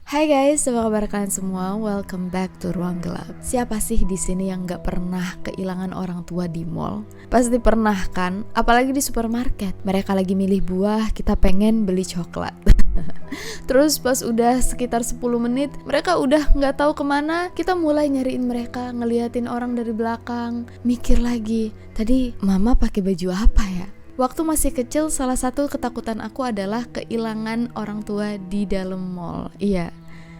Hai guys, apa kabar kalian semua? Welcome back to Ruang Gelap. Siapa sih di sini yang nggak pernah kehilangan orang tua di mall? Pasti pernah kan? Apalagi di supermarket. Mereka lagi milih buah, kita pengen beli coklat. Terus pas udah sekitar 10 menit, mereka udah nggak tahu kemana. Kita mulai nyariin mereka, ngeliatin orang dari belakang, mikir lagi. Tadi mama pakai baju apa ya? Waktu masih kecil, salah satu ketakutan aku adalah kehilangan orang tua di dalam mall. Iya,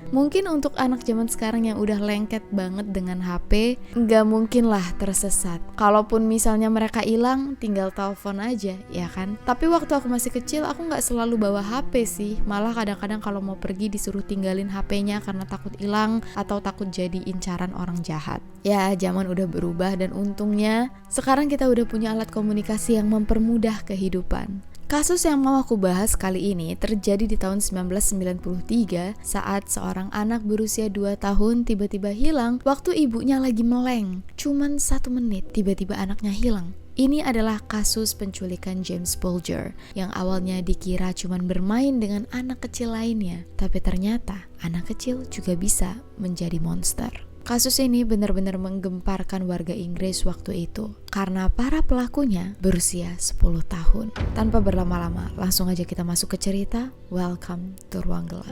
mungkin untuk anak zaman sekarang yang udah lengket banget dengan HP, nggak mungkin lah tersesat. Kalaupun misalnya mereka hilang, tinggal telepon aja, ya kan? Tapi waktu aku masih kecil, aku nggak selalu bawa HP sih. Malah kadang-kadang kalau mau pergi disuruh tinggalin HP-nya karena takut hilang atau takut jadi incaran orang jahat. Ya, zaman udah berubah dan untungnya sekarang kita udah punya alat komunikasi yang mempermudah kehidupan. Kasus yang mau aku bahas kali ini terjadi di tahun 1993 saat seorang anak berusia 2 tahun tiba-tiba hilang waktu ibunya lagi meleng. Cuman 1 menit tiba-tiba anaknya hilang. Ini adalah kasus penculikan James Bulger yang awalnya dikira cuman bermain dengan anak kecil lainnya. Tapi ternyata anak kecil juga bisa menjadi monster. Kasus ini benar-benar menggemparkan warga Inggris waktu itu karena para pelakunya berusia 10 tahun. Tanpa berlama-lama, langsung aja kita masuk ke cerita. Welcome to Ruang Gelap.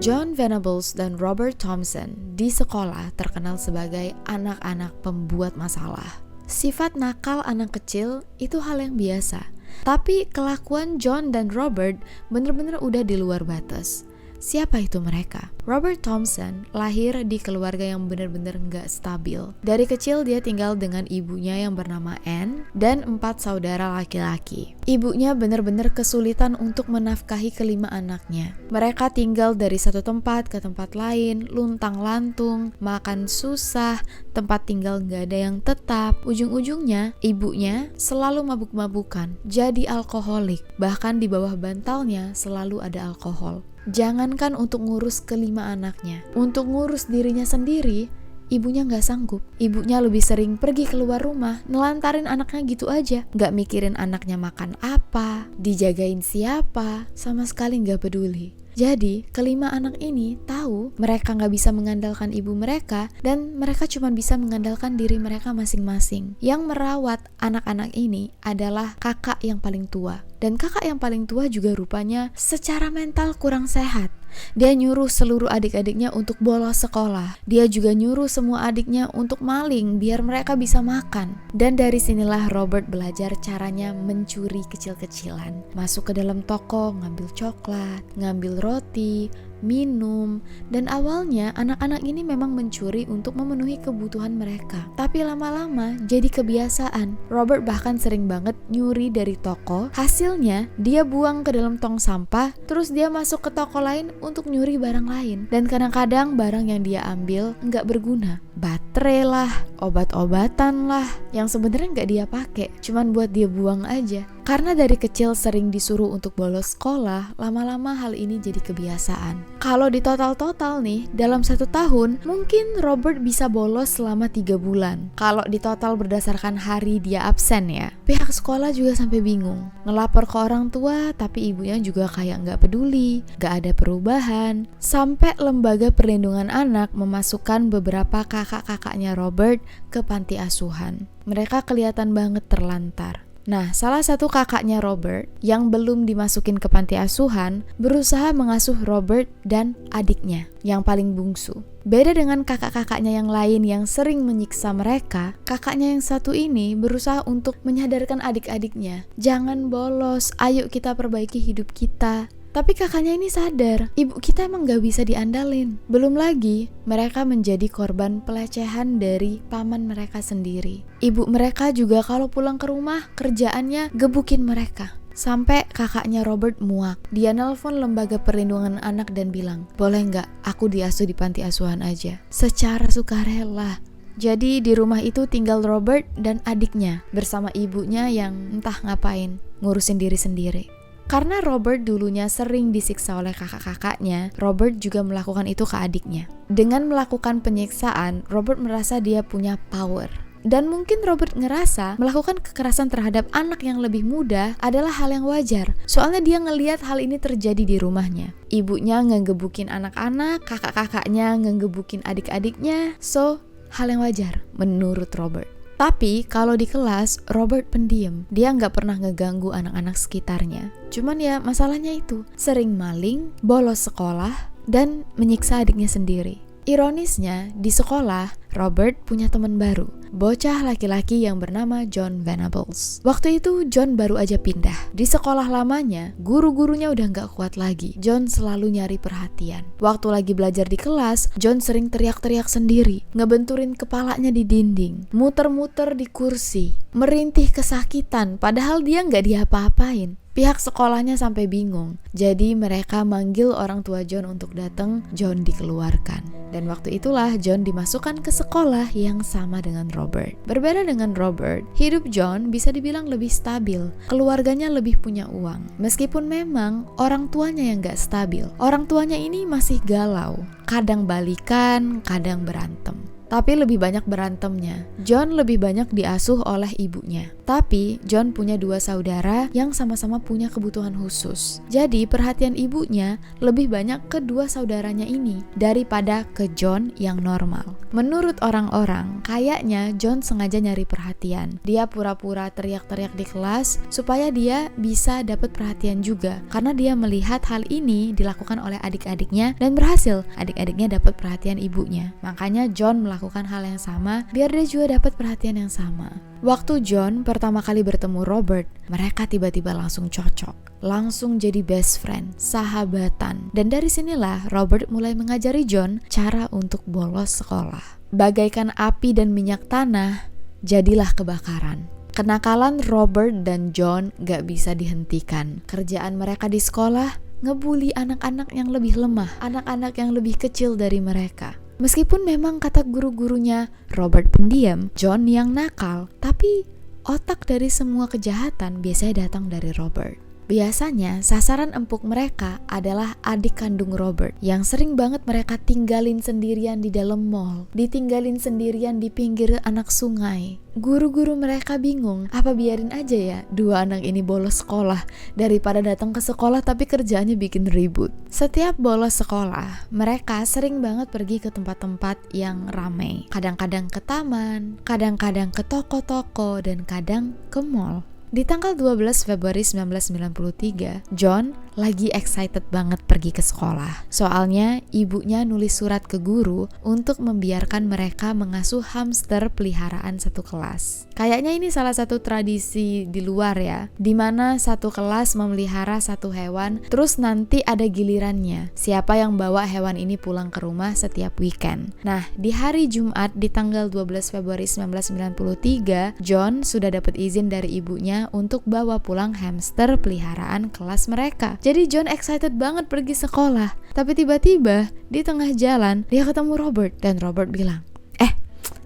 John Venables dan Robert Thompson di sekolah terkenal sebagai anak-anak pembuat masalah. Sifat nakal anak kecil itu hal yang biasa. Tapi kelakuan John dan Robert bener-bener udah di luar batas. Siapa itu mereka? Robert Thompson lahir di keluarga yang bener-bener gak stabil. Dari kecil dia tinggal dengan ibunya yang bernama Anne dan 4 saudara laki-laki. Ibunya bener-bener kesulitan untuk menafkahi kelima anaknya. Mereka tinggal dari satu tempat ke tempat lain, luntang-lantung, makan susah, tempat tinggal gak ada yang tetap. Ujung-ujungnya ibunya selalu mabuk-mabukan, jadi alkoholik. Bahkan di bawah bantalnya selalu ada alkohol. Jangankan untuk ngurus kelima anaknya, untuk ngurus dirinya sendiri, ibunya gak sanggup. Ibunya lebih sering pergi keluar rumah, nelantarin anaknya gitu aja. Gak mikirin anaknya makan apa, dijagain siapa, sama sekali gak peduli. Jadi, kelima anak ini tahu mereka gak bisa mengandalkan ibu mereka dan mereka cuma bisa mengandalkan diri mereka masing-masing. Yang merawat anak-anak ini adalah kakak yang paling tua. Dan kakak yang paling tua juga rupanya secara mental kurang sehat. Dia nyuruh seluruh adik-adiknya untuk bolos sekolah. Dia juga nyuruh semua adiknya untuk maling biar mereka bisa makan. Dan dari sinilah Robert belajar caranya mencuri kecil-kecilan. Masuk ke dalam toko, ngambil coklat, ngambil roti, minum. Dan awalnya anak-anak ini memang mencuri untuk memenuhi kebutuhan mereka. Tapi lama-lama jadi kebiasaan. Robert bahkan sering banget nyuri dari toko. Hasilnya dia buang ke dalam tong sampah, terus dia masuk ke toko lain untuk nyuri barang lain. Dan kadang-kadang barang yang dia ambil nggak berguna. Baterai lah, obat-obatan lah, yang sebenarnya nggak dia pakai, cuman buat dia buang aja. Karena dari kecil sering disuruh untuk bolos sekolah, lama-lama hal ini jadi kebiasaan. Kalau di total-total nih, dalam 1 tahun, mungkin Robert bisa bolos selama 3 bulan. Kalau di total berdasarkan hari dia absen ya. Pihak sekolah juga sampai bingung. Ngelapor ke orang tua, tapi ibunya juga kayak nggak peduli, nggak ada perubahan. Sampai lembaga perlindungan anak memasukkan beberapa kakak-kakaknya Robert ke panti asuhan. Mereka kelihatan banget terlantar. Nah, salah satu kakaknya Robert yang belum dimasukin ke panti asuhan berusaha mengasuh Robert dan adiknya yang paling bungsu. Beda dengan kakak-kakaknya yang lain yang sering menyiksa mereka, kakaknya yang satu ini berusaha untuk menyadarkan adik-adiknya. Jangan bolos, ayo kita perbaiki hidup kita. Tapi kakaknya ini sadar, ibu kita emang gak bisa diandalin. Belum lagi, mereka menjadi korban pelecehan dari paman mereka sendiri. Ibu mereka juga kalau pulang ke rumah, kerjaannya gebukin mereka. Sampai kakaknya Robert muak. Dia nelpon lembaga perlindungan anak dan bilang, boleh gak aku diasuh di panti asuhan aja? Secara sukarela. Jadi di rumah itu tinggal Robert dan adiknya bersama ibunya yang entah ngapain, ngurusin diri sendiri. Karena Robert dulunya sering disiksa oleh kakak-kakaknya, Robert juga melakukan itu ke adiknya. Dengan melakukan penyiksaan, Robert merasa dia punya power. Dan mungkin Robert ngerasa melakukan kekerasan terhadap anak yang lebih muda adalah hal yang wajar. Soalnya dia ngelihat hal ini terjadi di rumahnya. Ibunya ngegebukin anak-anak, kakak-kakaknya ngegebukin adik-adiknya. So, hal yang wajar menurut Robert. Tapi kalau di kelas, Robert pendiam. Dia nggak pernah ngeganggu anak-anak sekitarnya. Cuman ya masalahnya itu, sering maling, bolos sekolah, dan menyiksa adiknya sendiri. Ironisnya, di sekolah, Robert punya teman baru, bocah laki-laki yang bernama John Venables. Waktu itu John baru aja pindah. Di sekolah lamanya, guru-gurunya udah gak kuat lagi. John selalu nyari perhatian. Waktu lagi belajar di kelas, John sering teriak-teriak sendiri, ngebenturin kepalanya di dinding, muter-muter di kursi, merintih kesakitan, padahal dia gak diapa-apain. Pihak sekolahnya sampai bingung. Jadi mereka manggil orang tua John untuk datang. John dikeluarkan. Dan waktu itulah John dimasukkan ke sekolah yang sama dengan Robert. Berbeda dengan Robert, hidup John bisa dibilang lebih stabil. Keluarganya lebih punya uang. Meskipun memang orang tuanya yang gak stabil. Orang tuanya ini masih galau. Kadang balikan, kadang berantem. Tapi lebih banyak berantemnya. John lebih banyak diasuh oleh ibunya. Tapi John punya 2 saudara yang sama-sama punya kebutuhan khusus. Jadi perhatian ibunya lebih banyak ke 2 saudaranya ini daripada ke John yang normal. Menurut orang-orang, kayaknya John sengaja nyari perhatian. Dia pura-pura teriak-teriak di kelas supaya dia bisa dapat perhatian juga. Karena dia melihat hal ini dilakukan oleh adik-adiknya dan berhasil. Adik-adiknya dapat perhatian ibunya. Makanya John melakukan hal yang sama biar dia juga dapat perhatian yang sama. Waktu John pertama kali bertemu Robert, mereka tiba-tiba langsung cocok, langsung jadi best friend, sahabatan. Dan dari sinilah Robert mulai mengajari John cara untuk bolos sekolah. Bagaikan api dan minyak tanah, jadilah kebakaran. Kenakalan Robert dan John gak bisa dihentikan. Kerjaan mereka di sekolah ngebully anak-anak yang lebih lemah, anak-anak yang lebih kecil dari mereka. Meskipun memang kata guru-gurunya Robert pendiam, John yang nakal, tapi otak dari semua kejahatan biasanya datang dari Robert. Biasanya sasaran empuk mereka adalah adik kandung Robert yang sering banget mereka tinggalin sendirian di dalam mall, ditinggalin sendirian di pinggir anak sungai. Guru-guru mereka bingung, apa biarin aja ya 2 anak ini bolos sekolah daripada datang ke sekolah tapi kerjaannya bikin ribut. Setiap bolos sekolah, mereka sering banget pergi ke tempat-tempat yang ramai. Kadang-kadang ke taman, kadang-kadang ke toko-toko, dan kadang ke mall. Di tanggal 12 Februari 1993, John lagi excited banget pergi ke sekolah. Soalnya ibunya nulis surat ke guru untuk membiarkan mereka mengasuh hamster peliharaan satu kelas. Kayaknya ini salah satu tradisi di luar ya, dimana satu kelas memelihara satu hewan, terus nanti ada gilirannya. Siapa yang bawa hewan ini pulang ke rumah setiap weekend. Nah, di hari Jumat di tanggal 12 Februari 1993, John sudah dapat izin dari ibunya untuk bawa pulang hamster peliharaan kelas mereka. Jadi John excited banget pergi sekolah. Tapi tiba-tiba di tengah jalan dia ketemu Robert dan Robert bilang,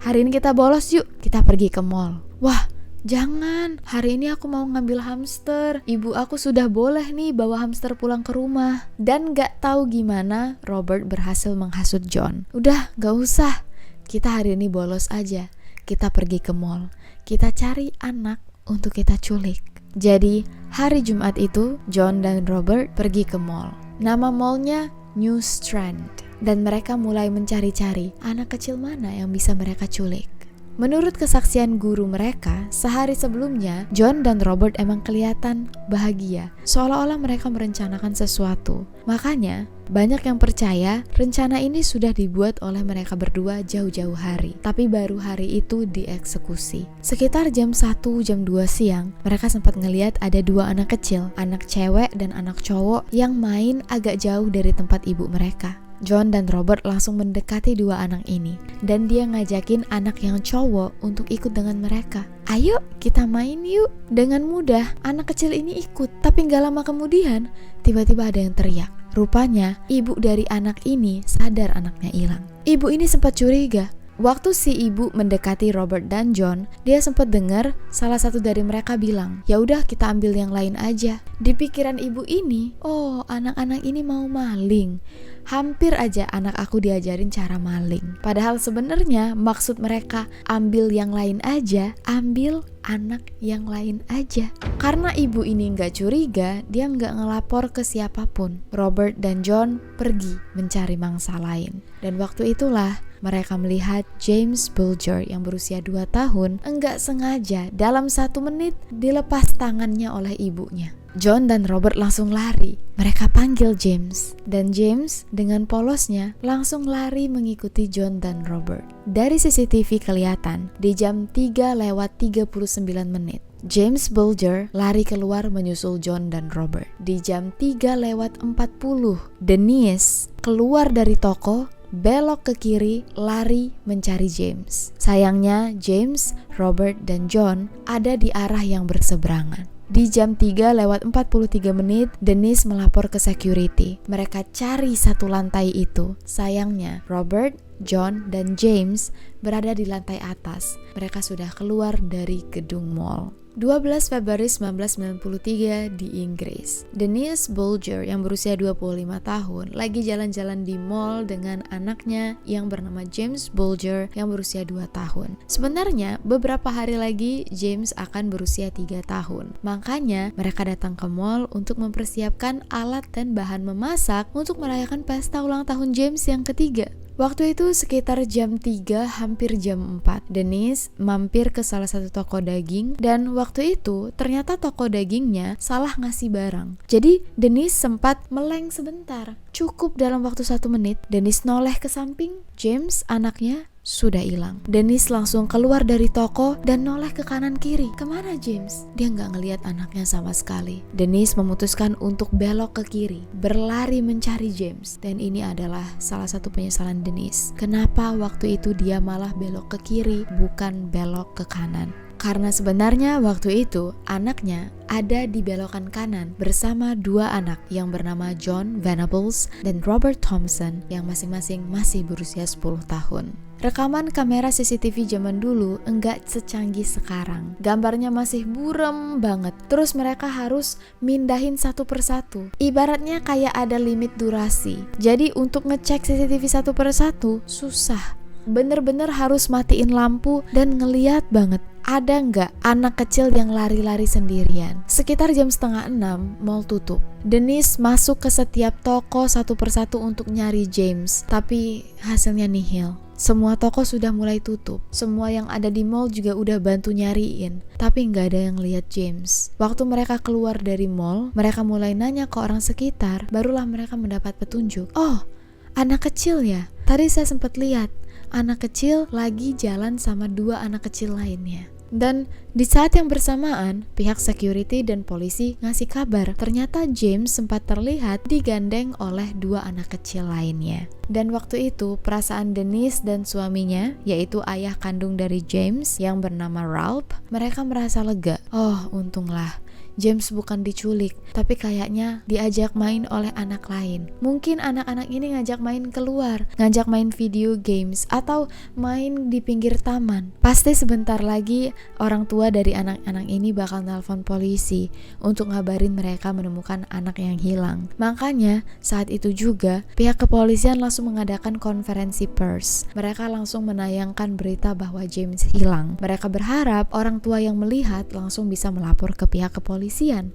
hari ini kita bolos yuk, kita pergi ke mall. Wah, jangan, hari ini aku mau ngambil hamster. Ibu aku sudah boleh nih bawa hamster pulang ke rumah. Dan gak tahu gimana Robert berhasil menghasut John. Udah, gak usah, kita hari ini bolos aja. Kita pergi ke mall, kita cari anak untuk kita culik. Jadi hari Jumat itu John dan Robert pergi ke mall. Nama mallnya New Strand. Dan mereka mulai mencari-cari anak kecil mana yang bisa mereka culik. Menurut kesaksian guru mereka, sehari sebelumnya John dan Robert emang kelihatan bahagia, seolah-olah mereka merencanakan sesuatu. Makanya banyak yang percaya rencana ini sudah dibuat oleh mereka berdua jauh-jauh hari, tapi baru hari itu dieksekusi. Sekitar jam 1, jam 2 siang, mereka sempat ngelihat ada 2 anak kecil, anak cewek dan anak cowok yang main agak jauh dari tempat ibu mereka. John dan Robert langsung mendekati 2 anak ini, dan dia ngajakin anak yang cowok untuk ikut dengan mereka. Ayo kita main yuk. Dengan mudah anak kecil ini ikut, tapi gak lama kemudian tiba-tiba ada yang teriak. Rupanya ibu dari anak ini sadar anaknya hilang. Ibu ini sempat curiga, Waktu si ibu mendekati Robert dan John, dia sempat dengar salah satu dari mereka bilang, "Ya udah kita ambil yang lain aja." Di pikiran ibu ini, oh anak-anak ini mau maling. Hampir aja anak aku diajarin cara maling. Padahal sebenarnya maksud mereka ambil yang lain aja, ambil anak yang lain aja. Karena ibu ini nggak curiga, dia nggak ngelapor ke siapapun. Robert dan John pergi mencari mangsa lain. Dan waktu itulah mereka melihat James Bulger yang berusia 2 tahun enggak sengaja dalam 1 menit dilepas tangannya oleh ibunya. John dan Robert langsung lari. Mereka panggil James, dan James dengan polosnya langsung lari mengikuti John dan Robert. Dari CCTV kelihatan di jam 3:39, James Bulger lari keluar menyusul John dan Robert. Di jam 3:40, Denise keluar dari toko, belok ke kiri, lari mencari James. Sayangnya James, Robert, dan John ada di arah yang berseberangan. Di jam 3:43, Denise melapor ke security. Mereka cari satu lantai itu. Sayangnya Robert, John, dan James berada di lantai atas. Mereka sudah keluar dari gedung mall. 12 Februari 1993 di Inggris. Denise Bulger yang berusia 25 tahun lagi jalan-jalan di mall dengan anaknya yang bernama James Bulger yang berusia 2 tahun. Sebenarnya beberapa hari lagi James akan berusia 3 tahun. Makanya mereka datang ke mall untuk mempersiapkan alat dan bahan memasak untuk merayakan pesta ulang tahun James yang ketiga. Waktu itu sekitar jam 3 hampir jam 4. Denise mampir ke salah satu toko daging dan waktu itu ternyata toko dagingnya salah ngasih barang. Jadi Denise sempat meleng sebentar. Cukup dalam waktu 1 menit Denise noleh ke samping, James anaknya sudah hilang. Denise langsung keluar dari toko dan noleh ke kanan kiri. Kemana James? Dia nggak ngelihat anaknya sama sekali. Denise memutuskan untuk belok ke kiri, berlari mencari James. Dan ini adalah salah satu penyesalan Denise. Kenapa waktu itu dia malah belok ke kiri, bukan belok ke kanan? Karena sebenarnya waktu itu anaknya ada di belokan kanan bersama 2 anak yang bernama John Venables dan Robert Thompson yang masing-masing masih berusia 10 tahun. Rekaman kamera CCTV zaman dulu enggak secanggih sekarang. Gambarnya masih buram banget. Terus mereka harus mindahin satu persatu. Ibaratnya kayak ada limit durasi. Jadi untuk ngecek CCTV satu persatu susah. Bener-bener harus matiin lampu dan ngeliat banget ada nggak anak kecil yang lari-lari sendirian. Sekitar jam 5:30 mall tutup. Denise masuk ke setiap toko satu persatu untuk nyari James, tapi hasilnya nihil. Semua toko sudah mulai tutup. Semua yang ada di mall juga udah bantu nyariin, tapi nggak ada yang lihat James. Waktu mereka keluar dari mall, mereka mulai nanya ke orang sekitar, barulah mereka mendapat petunjuk. Oh, anak kecil ya? Tadi saya sempat lihat anak kecil lagi jalan sama 2 anak kecil lainnya. Dan di saat yang bersamaan, pihak security dan polisi ngasih kabar ternyata James sempat terlihat digandeng oleh 2 anak kecil lainnya. Dan waktu itu perasaan Denise dan suaminya, yaitu ayah kandung dari James yang bernama Ralph, mereka merasa lega. Oh, untunglah James bukan diculik, tapi kayaknya diajak main oleh anak lain. Mungkin anak-anak ini ngajak main keluar, ngajak main video games, atau main di pinggir taman. Pasti sebentar lagi orang tua dari anak-anak ini bakal nelpon polisi untuk ngabarin mereka menemukan anak yang hilang. Makanya saat itu juga pihak kepolisian langsung mengadakan konferensi pers. Mereka langsung menayangkan berita bahwa James hilang. Mereka berharap orang tua yang melihat langsung bisa melapor ke pihak kepolisian.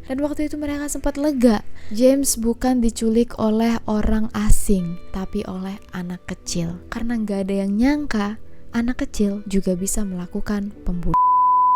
Dan waktu itu mereka sempat lega. James bukan diculik oleh orang asing, tapi oleh anak kecil. Karena gak ada yang nyangka anak kecil juga bisa melakukan pembunuhan.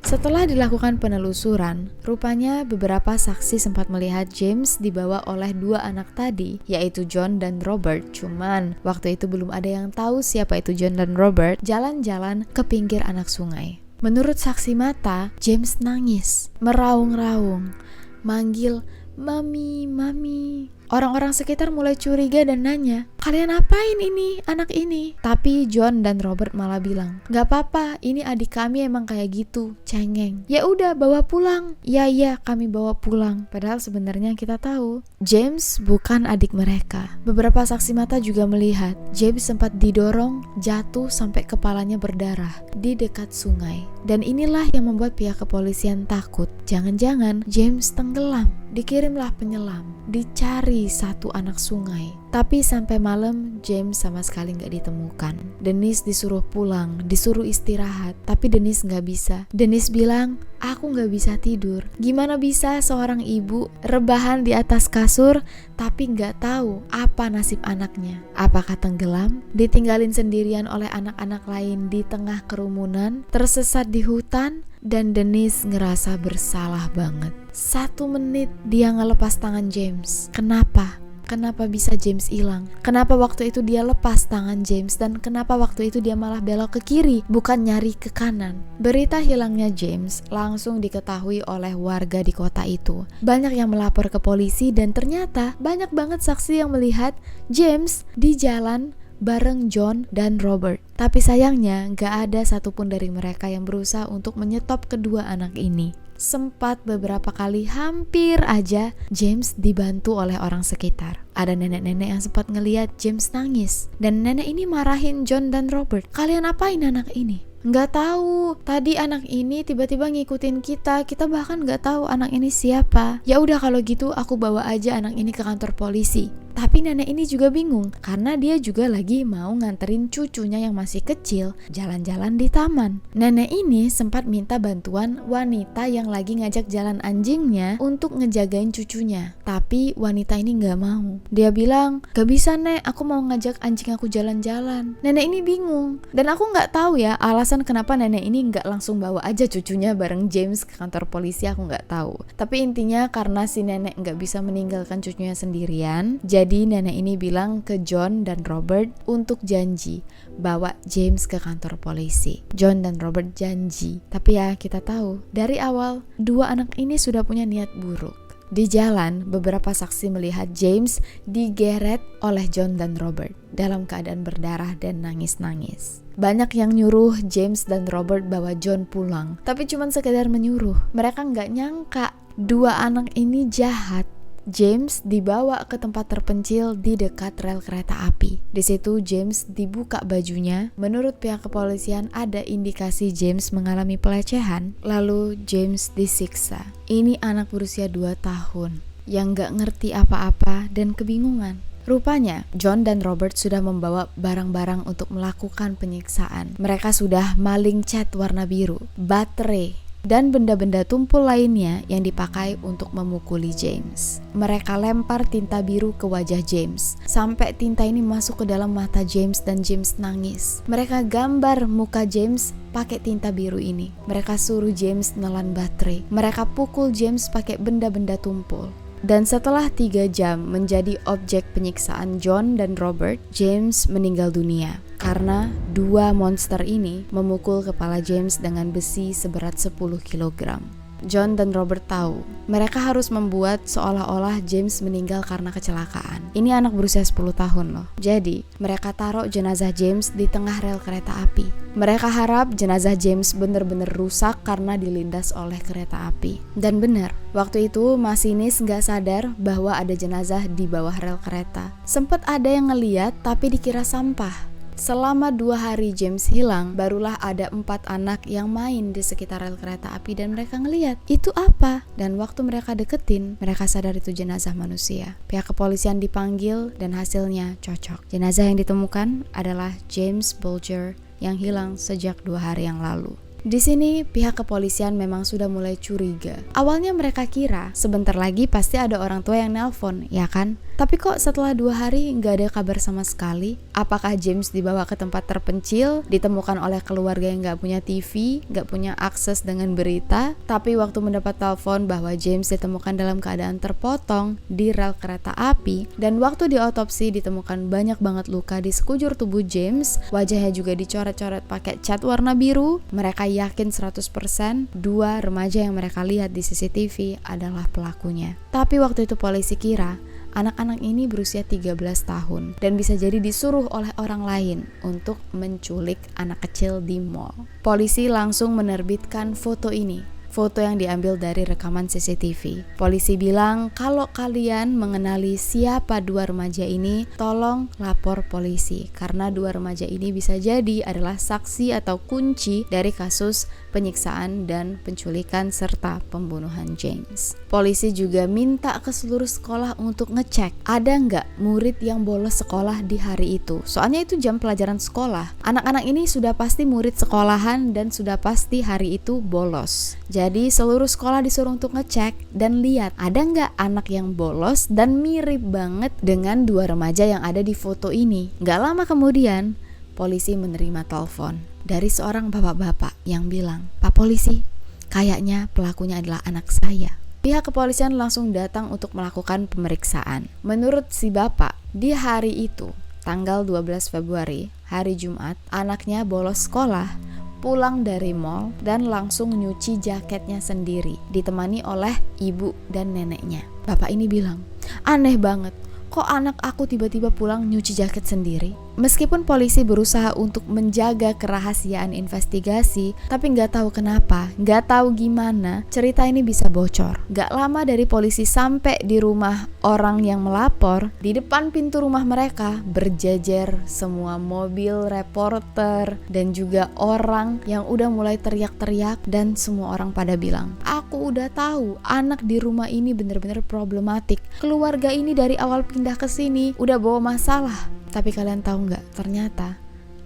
Setelah dilakukan penelusuran, rupanya beberapa saksi sempat melihat James dibawa oleh 2 anak tadi, yaitu John dan Robert. Cuman waktu itu belum ada yang tahu siapa itu John dan Robert jalan-jalan ke pinggir anak sungai. Menurut saksi mata, James nangis, meraung-raung, manggil, "Mami, Mami." Orang-orang sekitar mulai curiga dan nanya, "Kalian apain ini, anak ini?" Tapi John dan Robert malah bilang, "Gak apa-apa, ini adik kami emang kayak gitu, cengeng. Ya udah, bawa pulang." Iya, kami bawa pulang. Padahal sebenarnya kita tahu, James bukan adik mereka. Beberapa saksi mata juga melihat, James sempat didorong, jatuh sampai kepalanya berdarah di dekat sungai. Dan inilah yang membuat pihak kepolisian takut. Jangan-jangan James tenggelam. Dikirimlah penyelam, dicari satu anak sungai. Tapi sampai malam James sama sekali gak ditemukan. Dennis disuruh pulang, disuruh istirahat, tapi Dennis gak bisa. Dennis bilang, "Aku gak bisa tidur." Gimana bisa seorang ibu rebahan di atas kasur tapi gak tahu apa nasib anaknya? Apakah tenggelam, ditinggalin sendirian oleh anak-anak lain di tengah kerumunan, tersesat di hutan? Dan Dennis ngerasa bersalah banget. 1 menit dia ngelepas tangan James. Kenapa? Kenapa bisa James hilang? Kenapa waktu itu dia lepas tangan James? Dan kenapa waktu itu dia malah belok ke kiri, bukan nyari ke kanan? Berita hilangnya James langsung diketahui oleh warga di kota itu. Banyak yang melapor ke polisi dan ternyata banyak banget saksi yang melihat James di jalan bareng John dan Robert. Tapi sayangnya gak ada satupun dari mereka yang berusaha untuk menyetop kedua anak ini. Sempat beberapa kali hampir aja James dibantu oleh orang sekitar. Ada nenek-nenek yang sempat ngeliat James nangis. Dan nenek ini marahin John dan Robert. "Kalian apain anak ini?" "Nggak tahu, tadi anak ini tiba-tiba ngikutin kita bahkan nggak tahu anak ini siapa." "Ya udah kalau gitu aku bawa aja anak ini ke kantor polisi." Tapi nenek ini juga bingung karena dia juga lagi mau nganterin cucunya yang masih kecil jalan-jalan di taman. Nenek ini sempat minta bantuan wanita yang lagi ngajak jalan anjingnya untuk ngejagain cucunya. Tapi wanita ini nggak mau. Dia bilang, "Gak bisa nek, aku mau ngajak anjing aku jalan-jalan." Nenek ini bingung dan aku nggak tahu ya alasan kenapa nenek ini nggak langsung bawa aja cucunya bareng James ke kantor polisi, aku nggak tahu. Tapi intinya karena si nenek nggak bisa meninggalkan cucunya sendirian, jadi nenek ini bilang ke John dan Robert untuk janji bawa James ke kantor polisi. John dan Robert janji. Tapi ya kita tahu dari awal dua anak ini sudah punya niat buruk. Di jalan, beberapa saksi melihat James digeret oleh John dan Robert dalam keadaan berdarah dan nangis-nangis. Banyak yang nyuruh James dan Robert bawa John pulang, tapi cuma sekedar menyuruh. Mereka nggak nyangka dua anak ini jahat. James dibawa ke tempat terpencil di dekat rel kereta api. Di situ James dibuka bajunya. Menurut pihak kepolisian ada indikasi James mengalami pelecehan. Lalu James disiksa. Ini anak berusia 2 tahun yang gak ngerti apa-apa dan kebingungan. Rupanya John dan Robert sudah membawa barang-barang untuk melakukan penyiksaan. Mereka sudah maling cat warna biru, baterai, dan benda-benda tumpul lainnya yang dipakai untuk memukuli James. Mereka lempar tinta biru ke wajah James, sampai tinta ini masuk ke dalam mata James dan James nangis. Mereka gambar muka James pakai tinta biru ini. Mereka suruh James nelan baterai. Mereka pukul James pakai benda-benda tumpul. Dan setelah 3 jam menjadi objek penyiksaan John dan Robert, James meninggal dunia. Karena 2 monster ini memukul kepala James dengan besi seberat 10 kg. John dan Robert tahu mereka harus membuat seolah-olah James meninggal karena kecelakaan. Ini anak berusia 10 tahun loh. Jadi mereka taruh jenazah James di tengah rel kereta api. Mereka harap jenazah James benar-benar rusak karena dilindas oleh kereta api. Dan benar, waktu itu masinis gak sadar bahwa ada jenazah di bawah rel kereta. Sempat ada yang ngeliat tapi dikira sampah. Selama 2 hari James hilang, barulah ada 4 anak yang main di sekitar rel kereta api dan mereka ngeliat, itu apa? Dan waktu mereka deketin, mereka sadar itu jenazah manusia. Pihak kepolisian dipanggil dan hasilnya cocok. Jenazah yang ditemukan adalah James Bulger yang hilang sejak 2 hari yang lalu. Di sini pihak kepolisian memang sudah mulai curiga. Awalnya mereka kira sebentar lagi pasti ada orang tua yang nelpon, ya kan? Tapi kok setelah 2 hari nggak ada kabar sama sekali? Apakah James dibawa ke tempat terpencil, ditemukan oleh keluarga yang nggak punya TV, nggak punya akses dengan berita? Tapi waktu mendapat telepon bahwa James ditemukan dalam keadaan terpotong di rel kereta api, dan waktu diotopsi ditemukan banyak banget luka di sekujur tubuh James, wajahnya juga dicoret-coret pakai cat warna biru, mereka yakin 100% 2 remaja yang mereka lihat di CCTV adalah pelakunya. Tapi waktu itu polisi kira Anak-anak ini berusia 13 tahun dan bisa jadi disuruh oleh orang lain untuk menculik anak kecil di mall. Polisi langsung menerbitkan foto ini. Foto yang diambil dari rekaman CCTV. Polisi bilang kalau kalian mengenali siapa dua remaja ini, tolong lapor polisi karena dua remaja ini bisa jadi adalah saksi atau kunci dari kasus penyiksaan dan penculikan serta pembunuhan James. Polisi juga minta ke seluruh sekolah untuk ngecek ada nggak murid yang bolos sekolah di hari itu. Soalnya itu jam pelajaran sekolah. Anak-anak ini sudah pasti murid sekolahan dan sudah pasti hari itu bolos. Jadi seluruh sekolah disuruh untuk ngecek dan lihat ada nggak anak yang bolos dan mirip banget dengan dua remaja yang ada di foto ini. Nggak lama kemudian, polisi menerima telepon dari seorang bapak-bapak yang bilang, "Pak polisi, kayaknya pelakunya adalah anak saya." Pihak kepolisian langsung datang untuk melakukan pemeriksaan. Menurut si bapak, di hari itu, tanggal 12 Februari, hari Jumat, anaknya bolos sekolah, pulang dari mall dan langsung nyuci jaketnya sendiri, ditemani oleh ibu dan neneknya. Bapak ini bilang, "Aneh banget, kok anak aku tiba-tiba pulang nyuci jaket sendiri?" Meskipun polisi berusaha untuk menjaga kerahasiaan investigasi, tapi nggak tahu kenapa, nggak tahu gimana cerita ini bisa bocor. Nggak lama dari polisi sampai di rumah orang yang melapor, di depan pintu rumah mereka berjejer semua mobil reporter dan juga orang yang udah mulai teriak-teriak dan semua orang pada bilang, "Aku udah tahu anak di rumah ini bener-bener problematik. Keluarga ini dari awal pindah ke sini udah bawa masalah." Tapi kalian tahu nggak, ternyata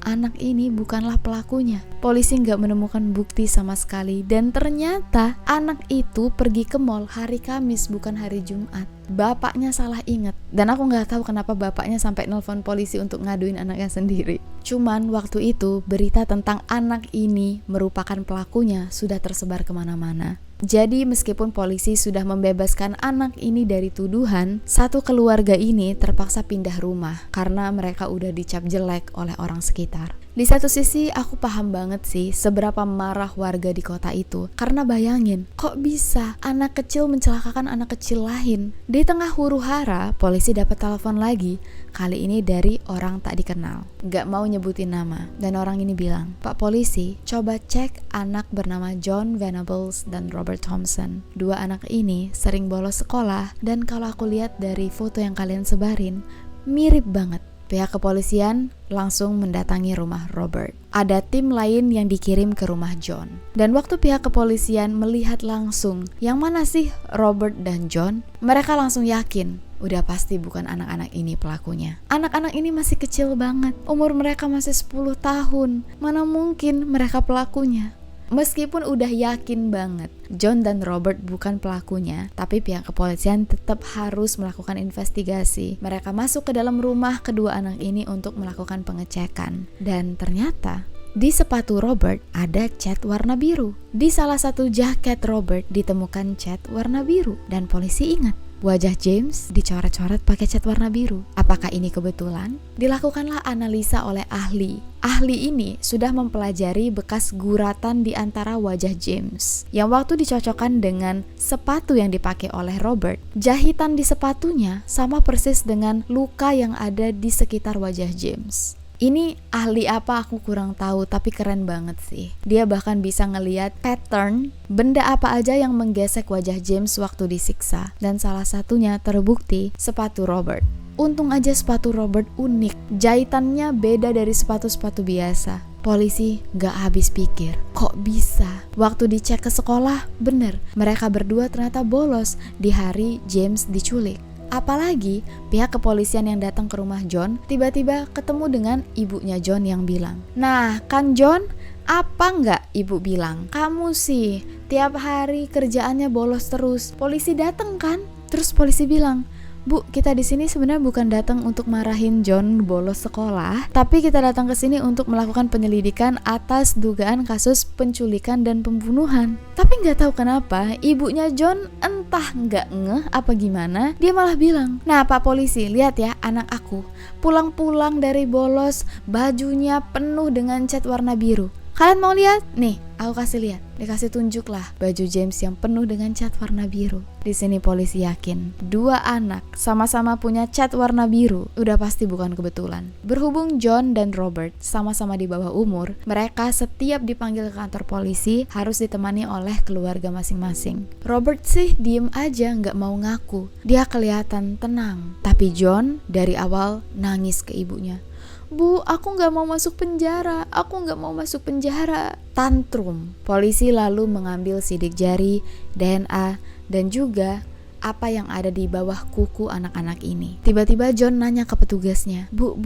anak ini bukanlah pelakunya. Polisi nggak menemukan bukti sama sekali dan ternyata anak itu pergi ke mall hari Kamis bukan hari Jumat. Bapaknya salah inget dan aku nggak tahu kenapa bapaknya sampai nelpon polisi untuk ngaduin anaknya sendiri. Cuman waktu itu berita tentang anak ini merupakan pelakunya sudah tersebar kemana-mana. Jadi meskipun polisi sudah membebaskan anak ini dari tuduhan, satu keluarga ini terpaksa pindah rumah karena mereka udah dicap jelek oleh orang sekitar. Di satu sisi aku paham banget sih seberapa marah warga di kota itu. Karena bayangin, kok bisa anak kecil mencelakakan anak kecil lain? Di tengah huru-hara, polisi dapat telepon lagi. Kali ini dari orang tak dikenal. Gak mau nyebutin nama. Dan orang ini bilang, "Pak polisi, coba cek anak bernama John Venables dan Robert Thompson. Dua anak ini sering bolos sekolah dan kalau aku lihat dari foto yang kalian sebarin, mirip banget." Pihak kepolisian langsung mendatangi rumah Robert. Ada tim lain yang dikirim ke rumah John. Dan waktu pihak kepolisian melihat langsung yang mana sih Robert dan John, mereka langsung yakin udah pasti bukan anak-anak ini pelakunya. Anak-anak ini masih kecil banget, umur mereka masih 10 tahun. Mana mungkin mereka pelakunya? Meskipun udah yakin banget John dan Robert bukan pelakunya, tapi pihak kepolisian tetap harus melakukan investigasi. Mereka masuk ke dalam rumah kedua anak ini untuk melakukan pengecekan. Dan ternyata di sepatu Robert ada cat warna biru. Di salah satu jaket Robert ditemukan cat warna biru. Dan polisi ingat, wajah James dicoret-coret pakai cat warna biru. Apakah ini kebetulan? Dilakukanlah analisa oleh ahli. Ahli ini sudah mempelajari bekas guratan di antara wajah James yang waktu dicocokkan dengan sepatu yang dipakai oleh Robert. Jahitan di sepatunya sama persis dengan luka yang ada di sekitar wajah James. Ini ahli apa aku kurang tahu, tapi keren banget sih. Dia bahkan bisa ngeliat pattern benda apa aja yang menggesek wajah James waktu disiksa. Dan salah satunya terbukti sepatu Robert. Untung aja sepatu Robert unik. Jahitannya beda dari sepatu-sepatu biasa. Polisi gak habis pikir, kok bisa? Waktu dicek ke sekolah, bener, mereka berdua ternyata bolos di hari James diculik. Apalagi pihak kepolisian yang datang ke rumah John tiba-tiba ketemu dengan ibunya John yang bilang, "Nah kan John, apa nggak ibu bilang? Kamu sih tiap hari kerjaannya bolos terus. Polisi datang kan?" Terus polisi bilang, "Bu, kita di sini sebenarnya bukan datang untuk marahin John bolos sekolah, tapi kita datang ke sini untuk melakukan penyelidikan atas dugaan kasus penculikan dan pembunuhan." Tapi nggak tahu kenapa ibunya John entah nggak ngeh apa gimana, dia malah bilang, "Nah Pak polisi, lihat ya anak aku pulang-pulang dari bolos, bajunya penuh dengan cat warna biru. Kalian mau lihat? Nih, aku kasih lihat. Dikasih tunjuk lah baju James yang penuh dengan cat warna biru. Di sini polisi yakin 2 anak sama-sama punya cat warna biru. Udah pasti bukan kebetulan. Berhubung John dan Robert sama-sama di bawah umur, mereka setiap dipanggil ke kantor polisi harus ditemani oleh keluarga masing-masing. Robert sih diem aja, nggak mau ngaku. Dia kelihatan tenang. Tapi John dari awal nangis ke ibunya. Bu, aku gak mau masuk penjara, aku gak mau masuk penjara. Tantrum. Polisi lalu mengambil sidik jari, DNA, dan juga apa yang ada di bawah kuku anak-anak ini. Tiba-tiba John nanya ke petugasnya, Bu,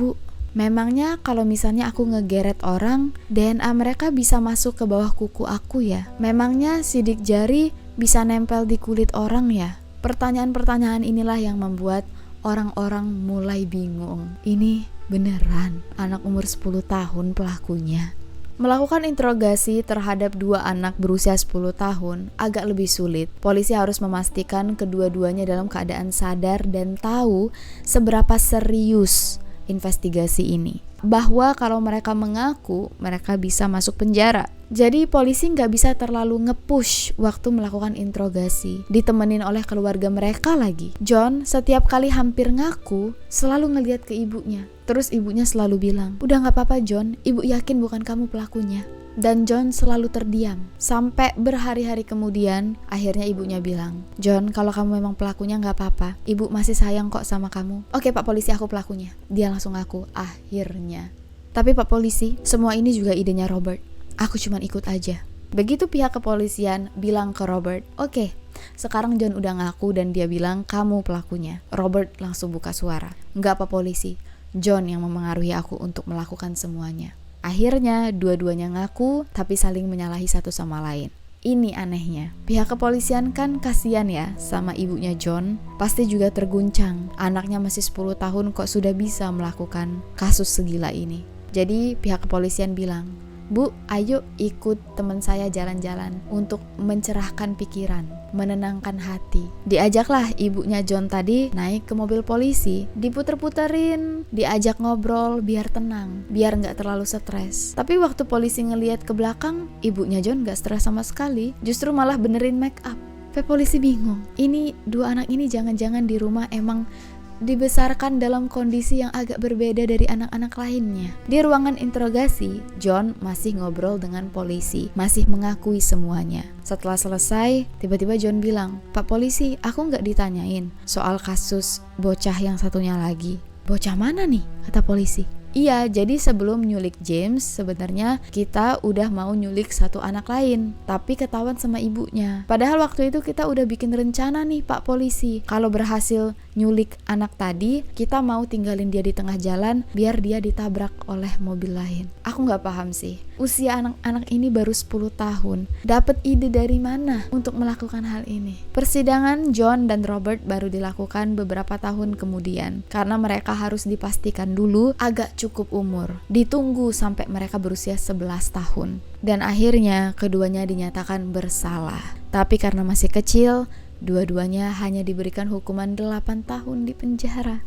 memangnya kalau misalnya aku ngegeret orang, DNA mereka bisa masuk ke bawah kuku aku ya? Memangnya sidik jari bisa nempel di kulit orang ya? Pertanyaan-pertanyaan inilah yang membuat orang-orang mulai bingung. Ini beneran anak umur 10 tahun pelakunya. Melakukan interogasi terhadap 2 anak berusia 10 tahun agak lebih sulit. Polisi harus memastikan kedua-duanya dalam keadaan sadar dan tahu seberapa serius investigasi ini. Bahwa kalau mereka mengaku, mereka bisa masuk penjara. Jadi polisi nggak bisa terlalu nge-push waktu melakukan interogasi. Ditemenin oleh keluarga mereka lagi. John setiap kali hampir ngaku, selalu ngeliat ke ibunya. Terus ibunya selalu bilang, udah nggak apa-apa John, ibu yakin bukan kamu pelakunya. Dan John selalu terdiam. Sampai berhari-hari kemudian, akhirnya ibunya bilang, John, kalau kamu memang pelakunya nggak apa-apa. Ibu masih sayang kok sama kamu. Oke Pak Polisi, aku pelakunya. Dia langsung ngaku, akhirnya. Tapi Pak Polisi, semua ini juga idenya Robert. Aku cuma ikut aja. Begitu pihak kepolisian bilang ke Robert, oke, sekarang John udah ngaku dan dia bilang kamu pelakunya. Robert langsung buka suara. Nggak Pak Polisi, John yang memengaruhi aku untuk melakukan semuanya. Akhirnya dua-duanya ngaku tapi saling menyalahi satu sama lain. Ini anehnya. Pihak kepolisian kan kasihan ya sama ibunya John. Pasti juga terguncang. Anaknya masih 10 tahun kok sudah bisa melakukan kasus segila ini. Jadi pihak kepolisian bilang, Bu, ayo ikut teman saya jalan-jalan untuk mencerahkan pikiran, menenangkan hati. Diajaklah ibunya John tadi naik ke mobil polisi, diputer-puterin, diajak ngobrol biar tenang, biar gak terlalu stres. Tapi waktu polisi ngeliat ke belakang, ibunya John gak stres sama sekali, justru malah benerin make up. Polisi bingung, ini 2 anak ini jangan-jangan di rumah emang dibesarkan dalam kondisi yang agak berbeda dari anak-anak lainnya. Di ruangan interogasi, John masih ngobrol dengan polisi, masih mengakui semuanya. Setelah selesai, tiba-tiba John bilang, Pak Polisi, aku nggak ditanyain soal kasus bocah yang satunya lagi. Bocah mana nih? Kata polisi. Iya, jadi sebelum nyulik James, sebenarnya kita udah mau nyulik satu anak lain, tapi ketahuan sama ibunya. Padahal waktu itu kita udah bikin rencana nih Pak Polisi, kalau berhasil nyulik anak tadi, kita mau tinggalin dia di tengah jalan biar dia ditabrak oleh mobil lain. Aku gak paham sih, usia anak-anak ini baru 10 tahun, dapat ide dari mana untuk melakukan hal ini? Persidangan John dan Robert baru dilakukan beberapa tahun kemudian, karena mereka harus dipastikan dulu agak cukup umur, ditunggu sampai mereka berusia 11 tahun. Dan akhirnya keduanya dinyatakan bersalah. Tapi karena masih kecil, dua-duanya hanya diberikan hukuman 8 tahun di penjara.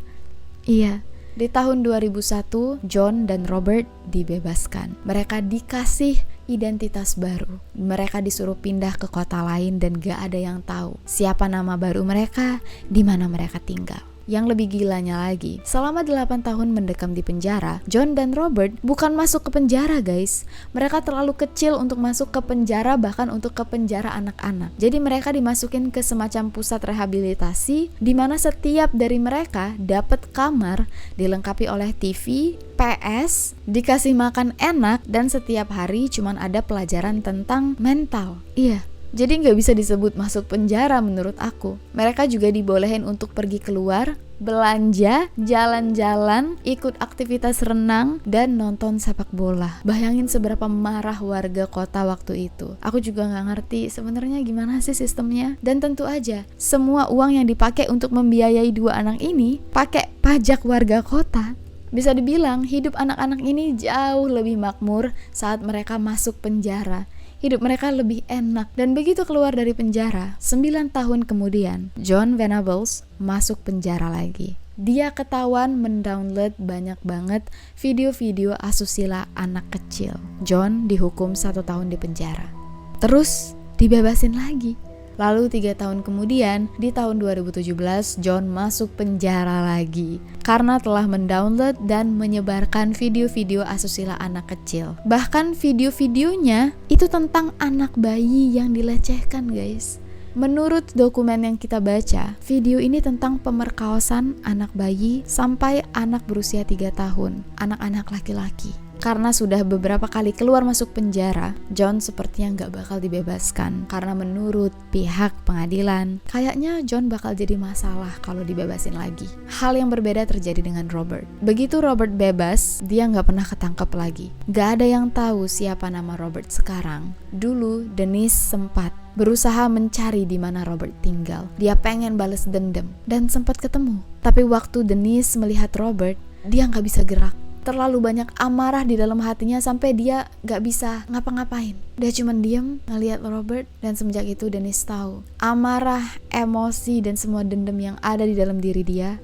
Iya, di tahun 2001, John dan Robert dibebaskan. Mereka dikasih identitas baru. Mereka disuruh pindah ke kota lain dan gak ada yang tahu siapa nama baru mereka, di mana mereka tinggal. Yang lebih gilanya lagi, selama 8 tahun mendekam di penjara, John dan Robert bukan masuk ke penjara guys. Mereka terlalu kecil untuk masuk ke penjara, bahkan untuk ke penjara anak-anak. Jadi mereka dimasukin ke semacam pusat rehabilitasi, di mana setiap dari mereka dapat kamar, dilengkapi oleh TV, PS, dikasih makan enak, dan setiap hari cuman ada pelajaran tentang mental. Iya. Jadi nggak bisa disebut masuk penjara menurut aku. Mereka juga dibolehin untuk pergi keluar, belanja, jalan-jalan, ikut aktivitas renang, dan nonton sepak bola. Bayangin seberapa marah warga kota waktu itu. Aku juga nggak ngerti sebenarnya gimana sih sistemnya. Dan tentu aja, semua uang yang dipakai untuk membiayai 2 anak ini pakai pajak warga kota. Bisa dibilang hidup anak-anak ini jauh lebih makmur saat mereka masuk penjara. Hidup mereka lebih enak. Dan begitu keluar dari penjara, 9 tahun kemudian, John Venables masuk penjara lagi. dia ketahuan mendownload banyak banget video-video asusila anak kecil. John dihukum 1 tahun di penjara. Terus dibebasin lagi. Lalu 3 tahun kemudian, di tahun 2017, John masuk penjara lagi karena telah mendownload dan menyebarkan video-video asusila anak kecil. Bahkan video-videonya itu tentang anak bayi yang dilecehkan, guys. Menurut dokumen yang kita baca, video ini tentang pemerkosaan anak bayi sampai anak berusia 3 tahun, anak-anak laki-laki. Karena sudah beberapa kali keluar masuk penjara, John sepertinya nggak bakal dibebaskan. Karena menurut pihak pengadilan, kayaknya John bakal jadi masalah kalau dibebasin lagi. Hal yang berbeda terjadi dengan Robert. Begitu Robert bebas, dia nggak pernah ketangkep lagi. Nggak ada yang tahu siapa nama Robert sekarang. Dulu, Denise sempat berusaha mencari di mana Robert tinggal. Dia pengen balas dendam dan sempat ketemu. Tapi waktu Denise melihat Robert, dia nggak bisa gerak. Terlalu banyak amarah di dalam hatinya sampai dia gak bisa ngapa-ngapain. Dia cuma diam ngeliat Robert, dan semenjak itu Denise tahu amarah, emosi, dan semua dendam yang ada di dalam diri dia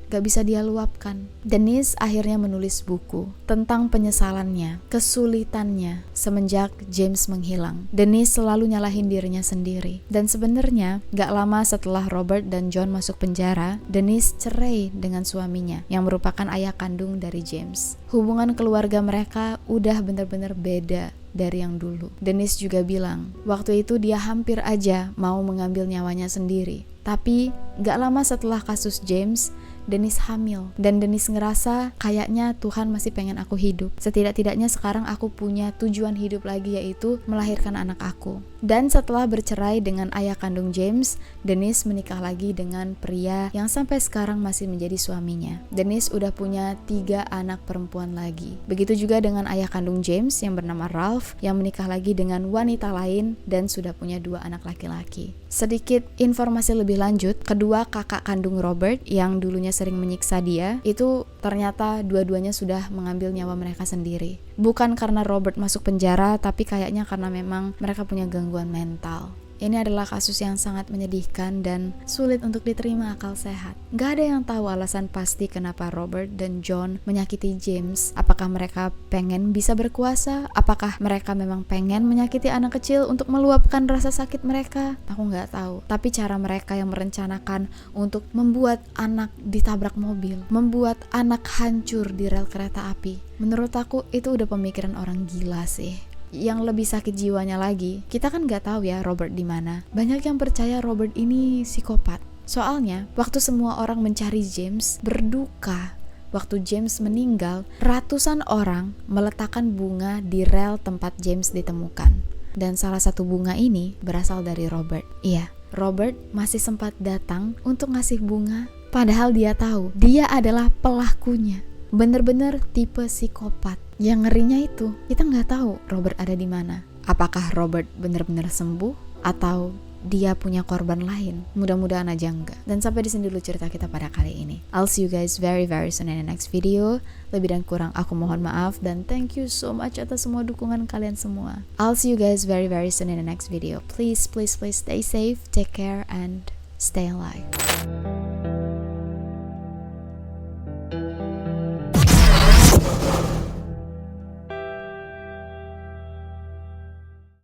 gak bisa dia luapkan. Denise akhirnya menulis buku tentang penyesalannya, kesulitannya semenjak James menghilang. Denise selalu nyalahin dirinya sendiri. Dan sebenarnya gak lama setelah Robert dan John masuk penjara, Denise cerai dengan suaminya yang merupakan ayah kandung dari James. Hubungan keluarga mereka udah benar-benar beda dari yang dulu. Denise juga bilang, waktu itu dia hampir aja mau mengambil nyawanya sendiri. Tapi gak lama setelah kasus James, Denise hamil. Dan Denise ngerasa kayaknya Tuhan masih pengen aku hidup. Setidak-tidaknya sekarang aku punya tujuan hidup lagi, yaitu melahirkan anak aku. Dan setelah bercerai dengan ayah kandung James, Denise menikah lagi dengan pria yang sampai sekarang masih menjadi suaminya. Denise udah punya 3 anak perempuan lagi. Begitu juga dengan ayah kandung James yang bernama Ralph, yang menikah lagi dengan wanita lain dan sudah punya 2 anak laki-laki. Sedikit informasi lebih lanjut, kedua kakak kandung Robert yang dulunya sering menyiksa dia, itu ternyata dua-duanya sudah mengambil nyawa mereka sendiri. Bukan karena Robert masuk penjara, tapi kayaknya karena memang mereka punya gangguan mental. Ini adalah kasus yang sangat menyedihkan dan sulit untuk diterima akal sehat. Gak ada yang tahu alasan pasti kenapa Robert dan John menyakiti James. Apakah mereka pengen bisa berkuasa? Apakah mereka memang pengen menyakiti anak kecil untuk meluapkan rasa sakit mereka? Aku gak tahu. Tapi cara mereka yang merencanakan untuk membuat anak ditabrak mobil, membuat anak hancur di rel kereta api, menurut aku itu udah pemikiran orang gila sih. Yang lebih sakit jiwanya lagi, kita kan gak tahu ya Robert di mana. Banyak yang percaya Robert ini psikopat. Soalnya, waktu semua orang mencari James, berduka. Waktu James meninggal, ratusan orang meletakkan bunga di rel tempat James ditemukan. Dan salah satu bunga ini berasal dari Robert. Iya, Robert masih sempat datang untuk ngasih bunga, padahal dia tahu dia adalah pelakunya. Bener-bener tipe psikopat. Yang ngerinya itu, kita nggak tahu Robert ada di mana. Apakah Robert bener-bener sembuh atau dia punya korban lain? Mudah-mudahan aja enggak. Dan sampai di sini dulu cerita kita pada kali ini. I'll see you guys very soon in the next video. Lebih dan kurang aku mohon maaf, dan thank you so much atas semua dukungan kalian semua. I'll see you guys very soon in the next video. Please stay safe, take care, and stay alive.